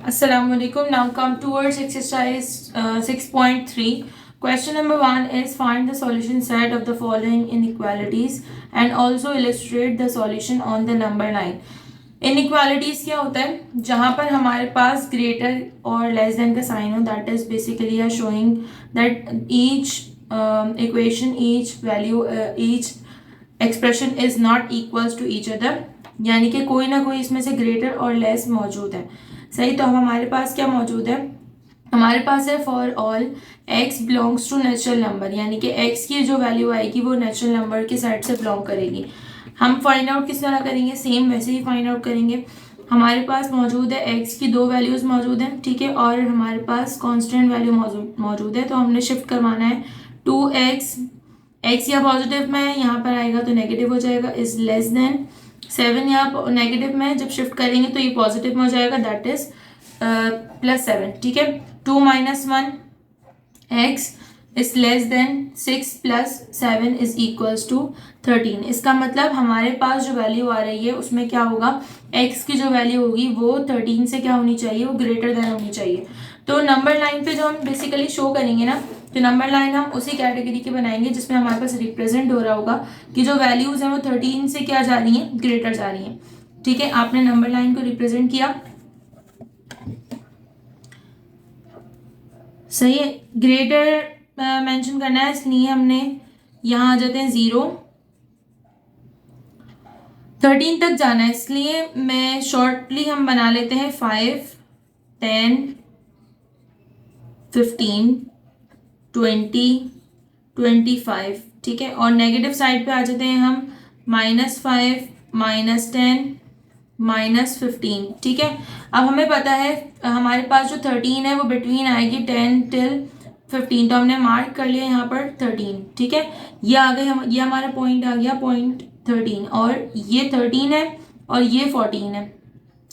Assalamualaikum. Now come towards exercise 6.3. Question number 1 is find the solution set of the following inequalities and also illustrate the solution on the number line. Inequalities क्या होता है? जहाँ पर हमारे पास greater और less than का sign हो, that is basically are showing that each equation, each value, each expression is not equals to each other. यानी कि कोई ना कोई इसमें से greater और less मौजूद है. सही, तो अब हमारे पास क्या मौजूद है? हमारे पास है for all x belongs to natural number, यानी कि x की जो वैल्यू आएगी वो नेचुरल नंबर के सेट से बिलोंग करेगी. हम फाइंड आउट किस तरह करेंगे? सेम वैसे ही फाइंड आउट करेंगे. हमारे पास मौजूद है x की दो वैल्यूज मौजूद हैं, ठीक है, और हमारे पास कांस्टेंट वैल्यू मौजूद है. तो हमने शिफ्ट करवाना है 2x, x या पॉजिटिव में यहाँ पर आएगा तो नेगेटिव हो जाएगा, इज लेस देन 7 यहाँ नेगेटिव में जब शिफ्ट करेंगे तो ये पॉजिटिव में हो जाएगा, दैट इज +7. ठीक है, 2 - 1 x is less than 6 + 7 is equals to 13. इसका मतलब हमारे पास जो वैल्यू आ रही है उसमें क्या होगा? x की जो वैल्यू होगी वो 13 से क्या होनी चाहिए? वो ग्रेटर देन होनी चाहिए. तो नंबर लाइन पे जो हम बेसिकली शो करेंगे ना, तो नंबर लाइन हम उसी कैटेगरी की बनाएंगे जिसमें हमारे पास रिप्रेजेंट हो रहा होगा कि जो वैल्यूज हैं वो 13 से क्या जा रही हैं? ग्रेटर जा रही हैं. ठीक है, आपने नंबर लाइन को रिप्रेजेंट किया. सही है, ग्रेटर मेंशन करना है, इसलिए हमने यहाँ आ जाते हैं 0. 13 तक जाना है, इसलिए मैं शॉर्टली हम बना लेते हैं 5, 10, 15, 20, 25. ठीक है, और नेगेटिव साइड पे आ जाते हैं हम -5, -10, -15. ठीक है, अब हमें पता है हमारे पास जो 13 है वो बिटवीन आएगी 10 till 15, तो हमने मार्क कर लिया यहाँ पर 13. ठीक है, ये आ गए हम, ये हमारा पॉइंट आ गया पॉइंट 13, और ये 13 है और ये 14 है.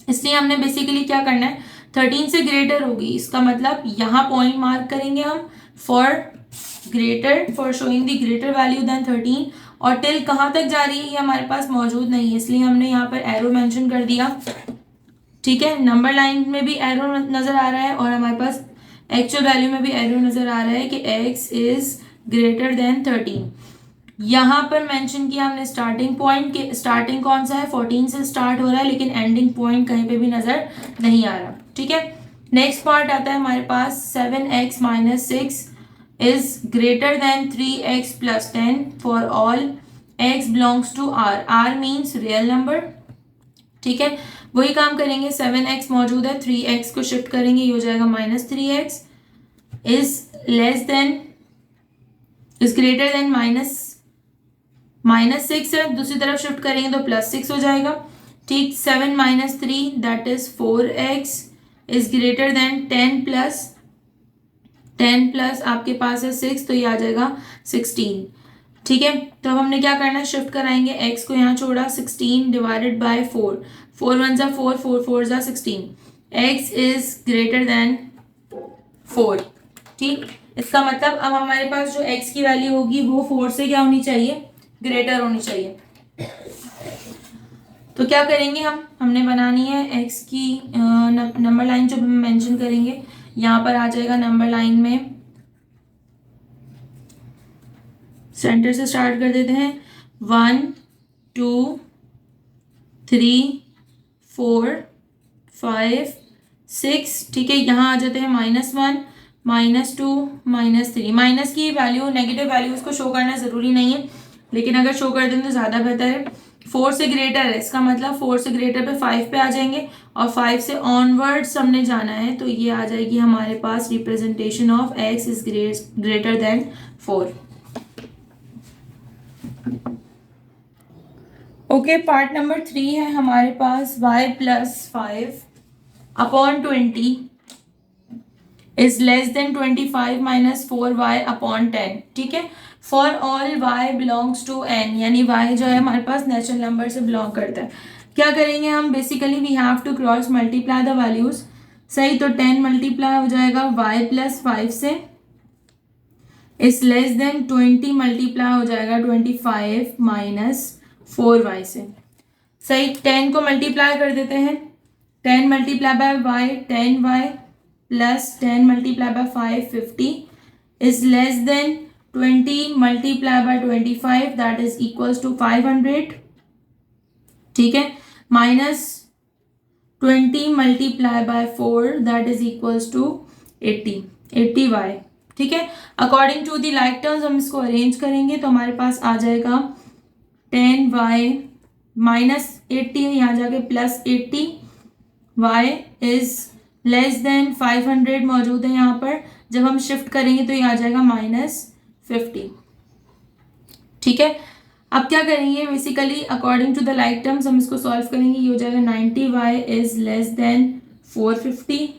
इसलिए हमने बेसिकली क्या करना है? 13 से ग्रेटर होगी, इसका मतलब यहाँ पॉइंट मार्क करेंगे हम for greater, for showing the greater value than 13. और टिल कहाँ तक जा रही है ये हमारे पास मौजूद नहीं है, इसलिए हमने यहाँ पर एरो मेंशन कर दिया. ठीक है, नंबर लाइन में भी एरो नजर आ रहा है और हमारे पास एक्चुअल वैल्यू में भी एरो नजर आ रहा है कि x इज ग्रेटर देन 13. यहाँ पर मेंशन किया हमने स्टार्टिंग पॉइंट के, स्टार्टिंग कौन सा है? 14 से स्टार्ट हो रहा है, लेकिन एंडिंग पॉइंट कहीं पे भी नजर नहीं आ रहा. ठीक है, नेक्स्ट पार्ट आता है हमारे पास 7x - 6 is greater than 3x + 10 for all x belongs to R. R means real number. ठीक है, वही काम करेंगे. 7x मौजूद है, 3x को शिफ्ट करेंगे, ये हो जाएगा -3x is less than, is greater than -6 है, दूसरी तरफ शिफ्ट करेंगे तो +6 हो जाएगा. ठीक, 7 - 3 that is 4x is greater than 10 plus आपके पास है 6, तो ये आ जाएगा 16. ठीक है, तो अब हमने क्या करना है? शिफ्ट कराएंगे, x को यहाँ छोड़ा, 16 divided by 4, 4 1 = 4, 4 4 = 16. x is greater than 4. ठीक, इसका मतलब अब हमारे पास जो x की वैल्यू होगी वो 4 से क्या होनी चाहिए? ग्रेटर होनी चाहिए. तो क्या करेंगे हमने बनानी है x की नंबर लाइन जो हम मेंशन करेंगे. यहाँ पर आ जाएगा नंबर लाइन में, सेंटर से स्टार्ट कर देते हैं, 1 2 3 4 5 6. ठीक है, यहाँ आ जाते हैं -1 -2 -3. माइनस की वैल्यू, नेगेटिव वैल्यू उसको शो करना ज़रूरी नहीं है, लेकिन अगर शो कर दें तो ज़्यादा बेहतर है. 4 से ग्रेटर है, इसका मतलब 4 से ग्रेटर पे 5 पे आ जाएंगे, और 5 से ऑनवर्ड्स हमने जाना है, तो ये आ जाएगी हमारे पास representation of x is greater than 4. Okay, part number 3 है हमारे पास y + 5 / 20 is less than 25 - 4y / 10. ठीक है, for all y belongs to n, यानी y जो है हमारे पास नेचुरल नंबर से बिलोंग करता है. क्या करेंगे हम? Basically we have to cross multiply the values. सही, तो 10 मल्टीप्लाई हो जाएगा y + 5 से, इज लेस देन 20 मल्टीप्लाई हो जाएगा 25 - 4y से. सही, 10 को मल्टीप्लाई कर देते हैं, 10 multiply by y 10y plus 10 multiply by 5 50 is less than 20 multiply by 25 that is equals to 500, ठीक है, minus 20 multiply by 4 that is equals to 80y, ठीक है। According to the like terms हम इसको अरेंज करेंगे तो हमारे पास आ जाएगा 10y माइनस 80 है, यहाँ जाके plus 80, y is less then 500 मौजूद है यहाँ पर, जब हम शिफ्ट करेंगे तो ये आ जाएगा -50, ठीक है। अब क्या करेंगे, basically according to the like terms हम इसको सॉल्व करेंगे, ये हो जाएगा 90y is less than 450,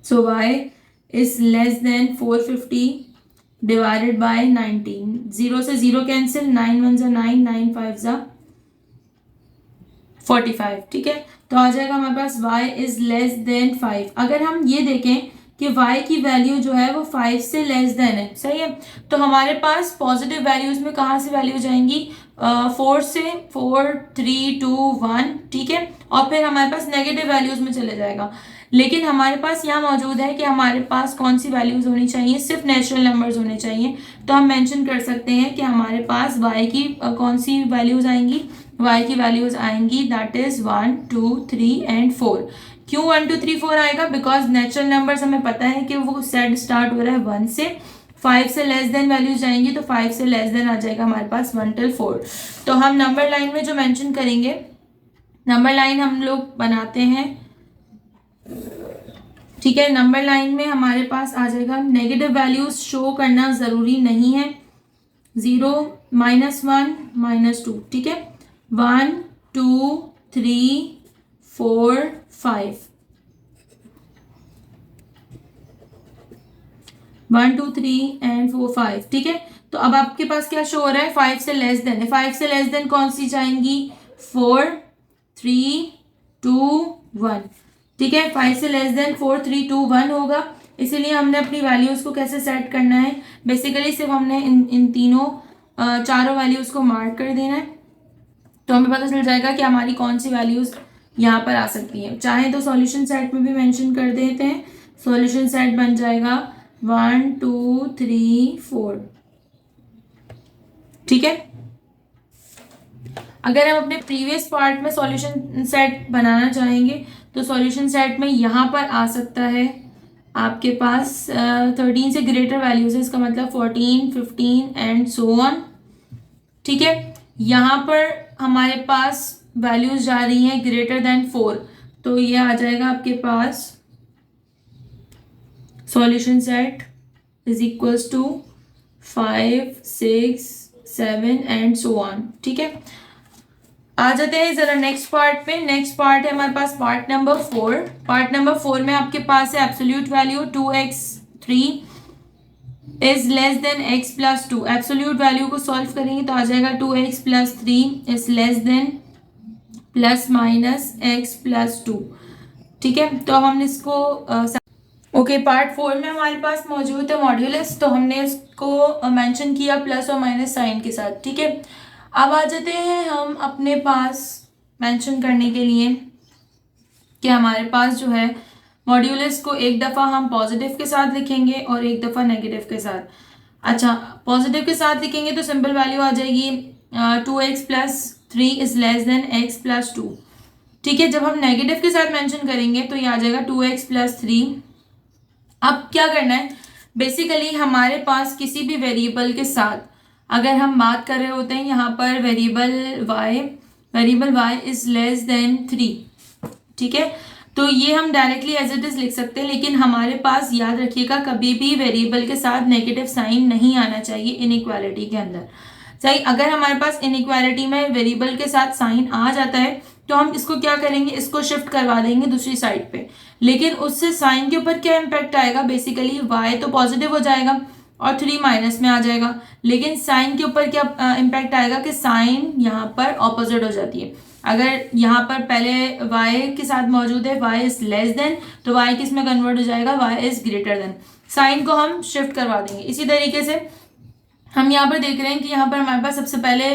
so y is less than 450 divided by 19, 0 से 0 कैंसिल, 9 1 जा 9, 9 5 जा 45, ठीक है। तो आ जाएगा हमारे पास y इज लेस देन 5। अगर हम ये देखें कि y की वैल्यू जो है वो 5 से लेस देन है, सही है, तो हमारे पास पॉजिटिव वैल्यूज में कहाँ से वैल्यू जाएंगी, 4 से 4 3 2 1, ठीक है, और फिर हमारे पास नेगेटिव वैल्यूज में चले जाएगा। लेकिन हमारे पास यहाँ मौजूद है कि हमारे पास कौन सी वैल्यूज होनी चाहिए, सिर्फ नेचुरल नंबर्स होने चाहिए। तो हम मेंशन कर सकते हैं कि हमारे पास y की कौन सी वैल्यूज आएंगी, y की वैल्यूज आएंगी दैट इज 1 2 3 एंड 4। क्यों 1 2 3 4 आएगा, बिकॉज नेचुरल नंबर्स हमें पता है कि वो सेट स्टार्ट हो रहा है 1 से, 5 से लेस देन वैल्यूज जाएंगी तो 5 से लेस देन आ जाएगा हमारे पास 1 till 4। तो हम नंबर लाइन में जो मेंशन करेंगे, नंबर लाइन हम लोग बनाते हैं, ठीक है। नंबर लाइन में हमारे पास आ जाएगा, नेगेटिव वैल्यूज शो करना जरूरी नहीं है, 0 -1 -2, ठीक है, 1 2 3 4 5, 1 2 3 एंड 4 5, ठीक है। तो अब आपके पास क्या शो हो रहा है, 5 से लेस देन है, 5 से लेस देन कौन सी जाएंगी, 4 3 2 1, ठीक है, 5 से लेस देन 4 3 2 1 होगा। इसीलिए हमने अपनी वैल्यूज को कैसे सेट करना है, बेसिकली सिर्फ हमने इन तीनों चारों वैल्यूज को मार्क कर देना है, तो हमें पता चल जाएगा कि हमारी कौन सी वैल्यूज यहाँ पर आ सकती है। चाहे तो सॉल्यूशन सेट में भी मेंशन कर देते हैं, सॉल्यूशन सेट बन जाएगा 1 2 3 4, ठीक है। अगर हम अपने प्रीवियस पार्ट में सॉल्यूशन सेट बनाना चाहेंगे तो सॉल्यूशन सेट में यहाँ पर आ सकता है आपके पास 13 से ग्रेटर वैल्यूज है, इसका मतलब 14 15 एंड सो ऑन, ठीक है। यहाँ पर हमारे पास वैल्यूज जा रही हैं ग्रेटर देन 4, तो ये आ जाएगा आपके पास solution set is equals to 5 6 7 and so on, ठीक है। आ जाते हैं जरा नेक्स्ट पार्ट पे। नेक्स्ट पार्ट है हमारे पास पार्ट नंबर 4। पार्ट नंबर 4 में आपके पास है absolute value 2x3 is less than x plus 2। Absolute value को सॉल्व करेंगे तो आ जाएगा 2x plus 3 is less than plus minus x plus 2, ठीक है। तो हम इसको ओके पार्ट 4 में हमारे पास मौजूद है मॉड्यूलस, तो हमने इसको मेंशन किया प्लस और माइनस साइन के साथ, ठीक है। अब आ जाते हैं हम अपने पास मेंशन करने के लिए कि हमारे पास जो है मॉड्यूलस को एक दफ़ा हम पॉजिटिव के साथ लिखेंगे और एक दफ़ा नेगेटिव के साथ। अच्छा, पॉजिटिव के साथ लिखेंगे तो सिंपल वैल्यू आ जाएगी 2x plus 3 is less than x plus 2, ठीक है। जब हम नेगेटिव के साथ मेंशन करेंगे तो ये आ जाएगा 2x प्लस 3। अब क्या करना है, बेसिकली हमारे पास किसी भी वेरिएबल के साथ अगर हम बात कर रहे होते हैं यहाँ पर variable y is less then 3, ठीक है, तो ये हम डायरेक्टली एज इट इज लिख सकते हैं। लेकिन हमारे पास याद रखिएगा कभी भी वेरिएबल के साथ नेगेटिव साइन नहीं आना चाहिए इनइक्वालिटी के अंदर, सही। अगर हमारे पास इनइक्वालिटी में वेरिएबल के साथ साइन आ जाता है तो हम इसको क्या करेंगे, इसको शिफ्ट करवा देंगे दूसरी साइड पे। लेकिन उससे साइन के ऊपर क्या इम्पैक्ट आएगा, बेसिकली y तो पॉजिटिव हो जाएगा और 3 माइनस में आ जाएगा, लेकिन साइन के ऊपर क्या इम्पैक्ट आएगा कि साइन यहाँ पर ऑपोजिट हो जाती है। अगर यहाँ पर पहले y के साथ मौजूद है y इज लेस देन, तो y किस में कन्वर्ट हो जाएगा, y is greater than. Sign को हम शिफ्ट करवा देंगे। इसी तरीके से हम यहाँ पर देख रहे हैं कि यहाँ पर हमारे पास सबसे पहले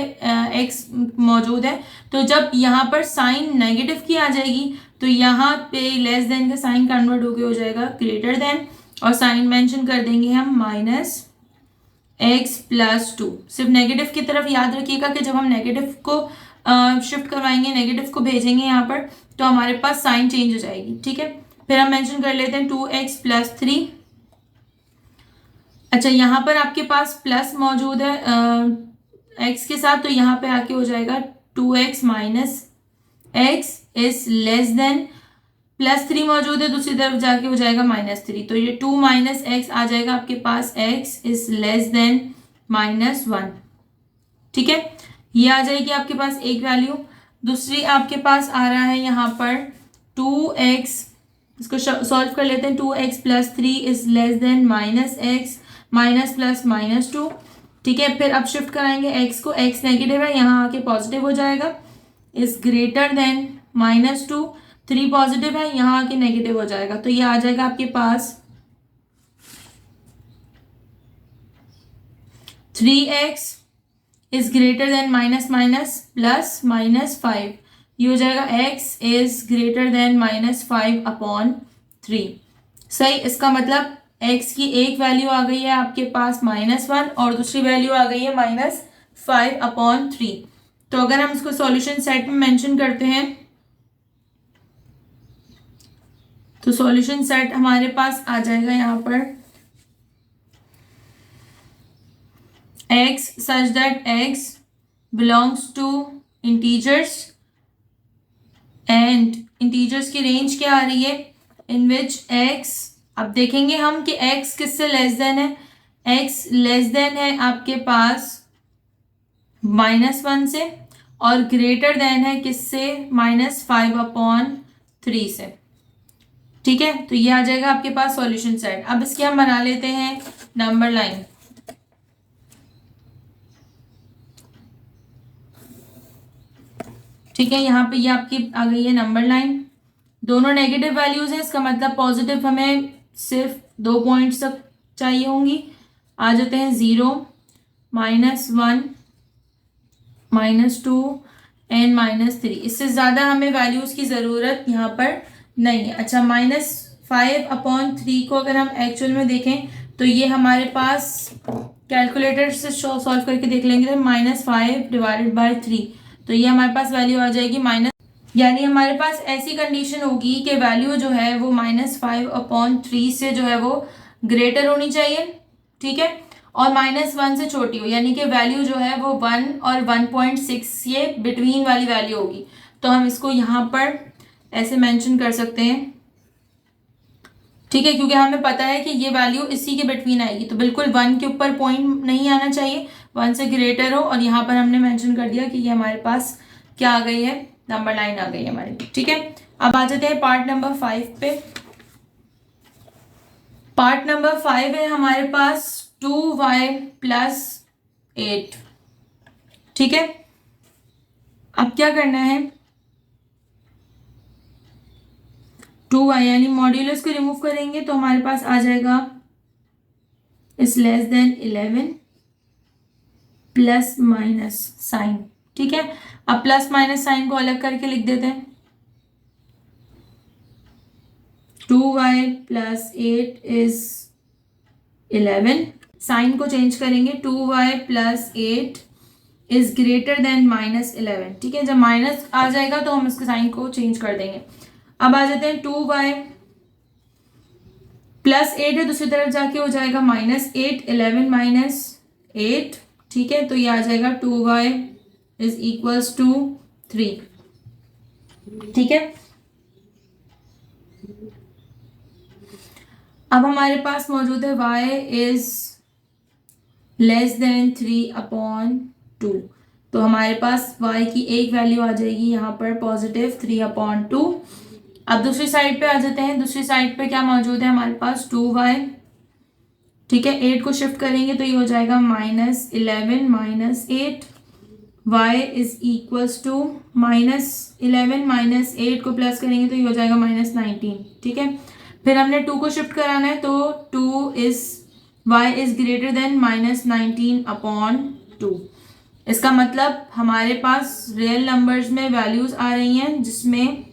x मौजूद है, तो जब यहाँ पर साइन नेगेटिव की आ जाएगी तो यहाँ पे लेस देन का साइन कन्वर्ट होके हो जाएगा ग्रेटर देन, और साइन मेंशन कर देंगे हम -x+2। सिर्फ नेगेटिव की तरफ याद रखिएगा कि जब हम नेगेटिव को शिफ्ट करवाएंगे, नेगेटिव को भेजेंगे यहाँ पर, तो हमारे पास साइन चेंज हो जाएगी। ठीक है, फिर हम मेंशन कर लेते हैं 2x+3। अच्छा, यहाँ पर आपके पास प्लस मौजूद है x के साथ, तो यहाँ पे आके हो जाएगा 2x - x is less then, +3 मौजूद है, दूसरी तरफ जाके हो जाएगा -3, तो ये 2 - x आ जाएगा आपके पास, x इज लेस देन -1। ठीक है, ये आ जाएगी आपके पास एक वैल्यू। दूसरी आपके पास आ रहा है यहाँ पर 2x, इसको सॉल्व कर लेते हैं। 2x+3 is less than -x, minus plus -2। ठीक है, फिर अब शिफ्ट कराएंगे x को, x नेगेटिव है, यहाँ आके पॉजिटिव हो जाएगा, इज ग्रेटर देन -2। 3 पॉजिटिव है, यहाँ आके नेगेटिव हो जाएगा, तो ये आ जाएगा आपके पास 3x इज ग्रेटर देन -+, ये हो जाएगा x इज ग्रेटर देन -5/3। सही, इसका मतलब x की एक वैल्यू आ गई है आपके पास -1 और दूसरी वैल्यू आ गई है -5/3। तो अगर हम इसको सॉल्यूशन सेट में मेंशन करते हैं तो सॉल्यूशन सेट हमारे पास आ जाएगा यहाँ पर x such that x belongs to integers and integers की रेंज क्या आ रही है, in which x, अब देखेंगे हम कि x किससे लेस देन है, x लेस देन है आपके पास -1 से, और ग्रेटर देन है किससे, -5/3 से। ठीक है, तो ये आ जाएगा आपके पास सॉल्यूशन सेट। अब इसके हम बना लेते हैं नंबर लाइन। ठीक है, यहाँ पे ये आपकी आ गई है नंबर लाइन, दोनों नेगेटिव वैल्यूज हैं, इसका मतलब पॉजिटिव हमें सिर्फ 2 पॉइंट्स तक चाहिए होंगी। आ जाते हैं 0, -1, -2 एंड -3। इससे ज़्यादा हमें वैल्यूज़ की ज़रूरत यहाँ पर नहीं है। अच्छा, -5/3 को अगर हम एक्चुअल में देखें तो ये हमारे पास कैलकुलेटर से सॉल्व करके देख लेंगे, -5/3, तो ये हमारे पास वैल्यू आ जाएगी यानी हमारे पास ऐसी कंडीशन होगी कि वैल्यू जो है वो -5/3 से जो है वो ग्रेटर होनी चाहिए। ठीक है, और -1 से छोटी हो, यानी कि वैल्यू जो है वो 1 और 1.6 ये बिटवीन वाली वैल्यू होगी। तो हम इसको यहाँ पर ऐसे मेंशन कर सकते हैं। ठीक है, क्योंकि हमें पता है कि ये वैल्यू इसी के बिटवीन आएगी, तो बिल्कुल 1 के ऊपर पॉइंट नहीं आना चाहिए, 1 से ग्रेटर हो, और यहाँ पर हमने मेंशन कर दिया कि ये हमारे पास क्या आ गई है, नंबर लाइन आ गई है हमारी। ठीक है, अब आ जाते हैं पार्ट नंबर 5 पे। पार्ट नंबर 5 है हमारे पास 2y+8। ठीक है, अब क्या करना है, 2y यानी मॉड्यूलस को रिमूव करेंगे तो हमारे पास आ जाएगा is less than 11 plus minus sign. ठीक है, अब प्लस माइनस साइन को अलग करके लिख देते हैं। 2y+8 इज 11, साइन को चेंज करेंगे, 2y+8 इज ग्रेटर देन -11। ठीक है, जब माइनस आ जाएगा तो हम इसके साइन को चेंज कर देंगे। अब आ जाते हैं 2y+8 है, दूसरी तरफ जाके हो जाएगा -8, 11 - 8। ठीक है, तो ये आ जाएगा 2y = 3। ठीक है, अब हमारे पास मौजूद है y इज लेस देन 3/2, तो हमारे पास y की एक वैल्यू आ जाएगी यहाँ पर पॉजिटिव 3/2। अब दूसरी साइड पे आ जाते हैं, दूसरी साइड पे क्या मौजूद है हमारे पास 2y। ठीक है, 8 को शिफ्ट करेंगे तो ये हो जाएगा -11 - 8, y = -11 - 8 को प्लस करेंगे तो ये हो जाएगा -19। ठीक है, फिर हमने 2 को शिफ्ट कराना है तो 2 is y is greater then -19/2। इसका मतलब हमारे पास रियल नंबर्स में वैल्यूज आ रही हैं जिसमें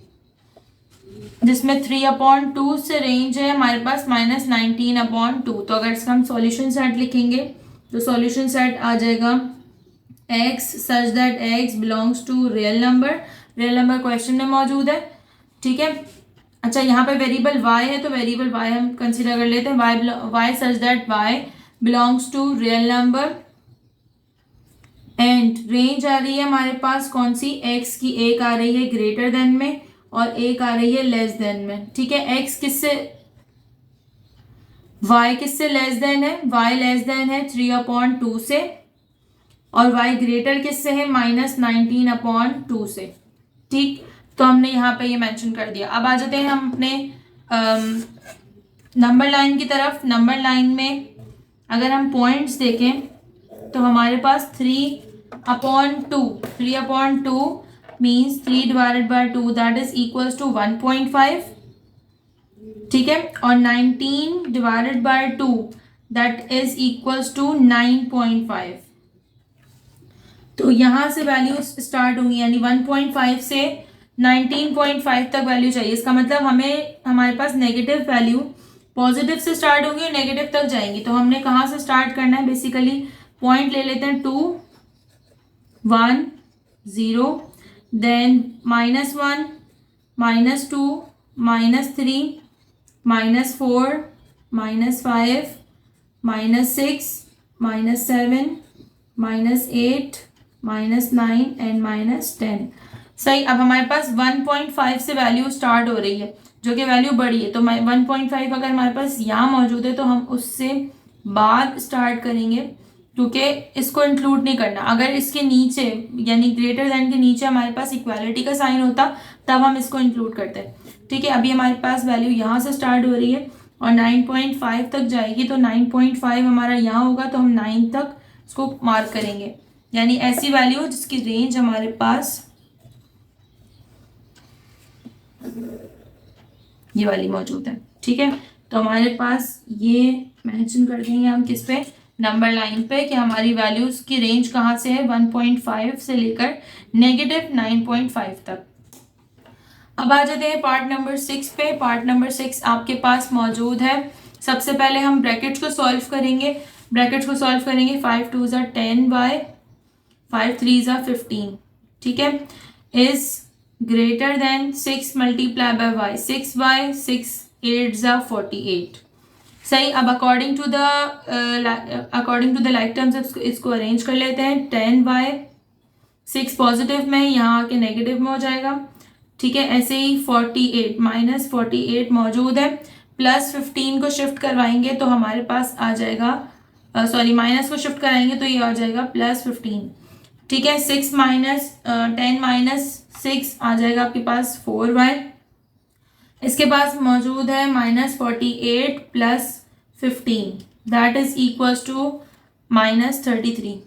3/2 से रेंज है हमारे पास -19/2। तो अगर इसका हम सॉल्यूशन सेट लिखेंगे तो सॉल्यूशन सेट आ जाएगा x such that x belongs to real number question में मौजूद है, ठीक है। अच्छा, यहाँ पे वेरिएबल y है तो वेरिएबल y हम कंसीडर कर लेते हैं, y such that y belongs to real number and range आ रही है हमारे पास कौन सी, x की एक आ रही है ग्रेटर देन में और एक आ रही है लेस देन में, ठीक है। x किससे y किससे लेस देन है, y लेस देन है 3/2 से और y ग्रेटर किससे है -19/2 से, ठीक। तो हमने यहाँ पे ये मेंशन कर दिया। अब आ जाते हैं हम अपने नंबर लाइन की तरफ। नंबर लाइन में अगर हम पॉइंट्स देखें तो हमारे पास 3/2 means 3/2 that is equals to 1.5, ठीक है। और 19/2 दैट इज इक्वल्स टू 9.5। तो यहाँ से वैल्यूज स्टार्ट होंगी, यानी 1.5 से 19.5 तक वैल्यू चाहिए। इसका मतलब हमें हमारे पास नेगेटिव वैल्यू पॉजिटिव से स्टार्ट होंगी और नेगेटिव तक जाएंगी। तो हमने कहाँ से स्टार्ट करना है, बेसिकली पॉइंट ले लेते हैं 2 1 0, देन -1 -2 -3 -4 -5 -6 -7 -8 -9 एंड -10। सही। अब हमारे पास 1.5 से वैल्यू स्टार्ट हो रही है जो कि वैल्यू बड़ी है, तो 1.5 अगर हमारे पास यहाँ मौजूद है तो हम उससे बाद स्टार्ट करेंगे क्योंकि इसको इंक्लूड नहीं करना। अगर इसके नीचे यानी ग्रेटर देन के नीचे हमारे पास इक्वालिटी का साइन होता तब हम इसको इंक्लूड करते हैं, ठीक है। अभी हमारे पास वैल्यू यहाँ से स्टार्ट हो रही है और 9.5 तक जाएगी, तो 9.5 हमारा यहाँ होगा तो हम 9 तक इसको मार्क करेंगे, यानी ऐसी वैल्यू जिसकी रेंज हमारे पास ये वाली मौजूद है, ठीक है। तो हमारे पास ये मेंशन कर देंगे हम किस पे, नंबर लाइन पे, कि हमारी वैल्यूज की रेंज कहाँ से है 1.5 से लेकर -9.5 तक। अब आ जाते हैं पार्ट नंबर 6 पे। पार्ट नंबर 6 आपके पास मौजूद है। सबसे पहले हम ब्रैकेट्स को सॉल्व करेंगे। 5 2 ज़ा 10y 5 3 ज़ा 15, ठीक है, is greater than 6 multiply by y 6y 6 8 ज़ा 48। सही। अब according to the like terms इसको अरेंज कर लेते हैं। 10y 6 पॉजिटिव में यहाँ आके नेगेटिव में हो जाएगा, ठीक है। ऐसे ही 48 -48 मौजूद है, +15 को शिफ्ट करवाएंगे तो हमारे पास आ जाएगा, सॉरी माइनस को शिफ्ट कराएंगे तो ये आ जाएगा +15, ठीक है। 10 -6 आ जाएगा आपके पास 4y। इसके पास मौजूद है -48 + 15 दैट इज इक्वल्स टू -33,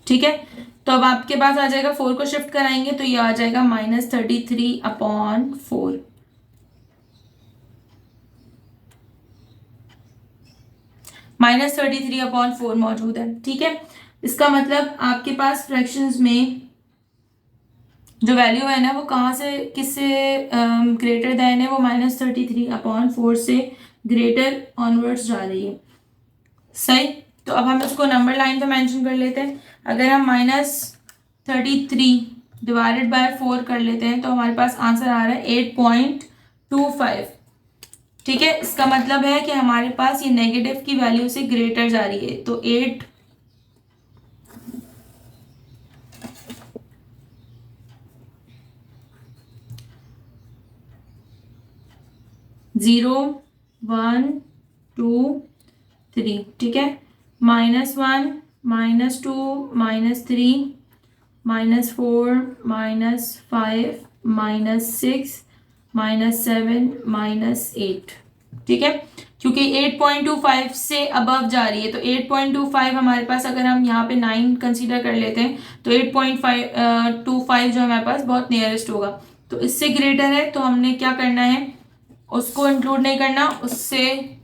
ठीक है। तो अब आपके पास आ जाएगा 4 को शिफ्ट कराएंगे तो ये आ जाएगा -33/4, -33/4 मौजूद है, ठीक है। इसका मतलब आपके पास फ्रैक्शंस में जो वैल्यू है ना वो कहाँ से किससे ग्रेटर देन है, वो -33/4 से ग्रेटर ऑनवर्ड्स जा रही है। सही। तो अब हम इसको नंबर लाइन पे मेंशन कर लेते हैं। अगर हम -33 डिवाइडेड बाय 4 कर लेते हैं तो हमारे पास आंसर आ रहा है 8.25, ठीक है। इसका मतलब है कि हमारे पास ये नेगेटिव की वैल्यू से ग्रेटर जा रही है, तो 8 0 1 2 3, ठीक है। -1 -2 -3 -4 -5 -6 -7 -8, ठीक है। क्योंकि 8.25 से अबव जा रही है तो 8.25 हमारे पास, अगर हम यहाँ पे 9 कंसीडर कर लेते हैं तो 8.25 जो हमारे पास बहुत नियरेस्ट होगा। तो इससे ग्रेटर है तो हमने क्या करना है, उसको इंक्लूड नहीं करना, उससे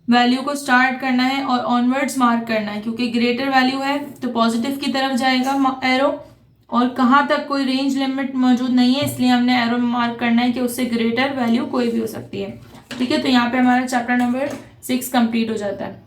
वैल्यू को स्टार्ट करना है और ऑनवर्ड्स मार्क करना है, क्योंकि ग्रेटर वैल्यू है तो पॉजिटिव की तरफ जाएगा एरो, और कहाँ तक कोई रेंज लिमिट मौजूद नहीं है, इसलिए हमने एरो में मार्क करना है कि उससे ग्रेटर वैल्यू कोई भी हो सकती है। ठीक है, तो यहाँ पे हमारा चैप्टर नंबर 6 कंप्लीट हो जाता है।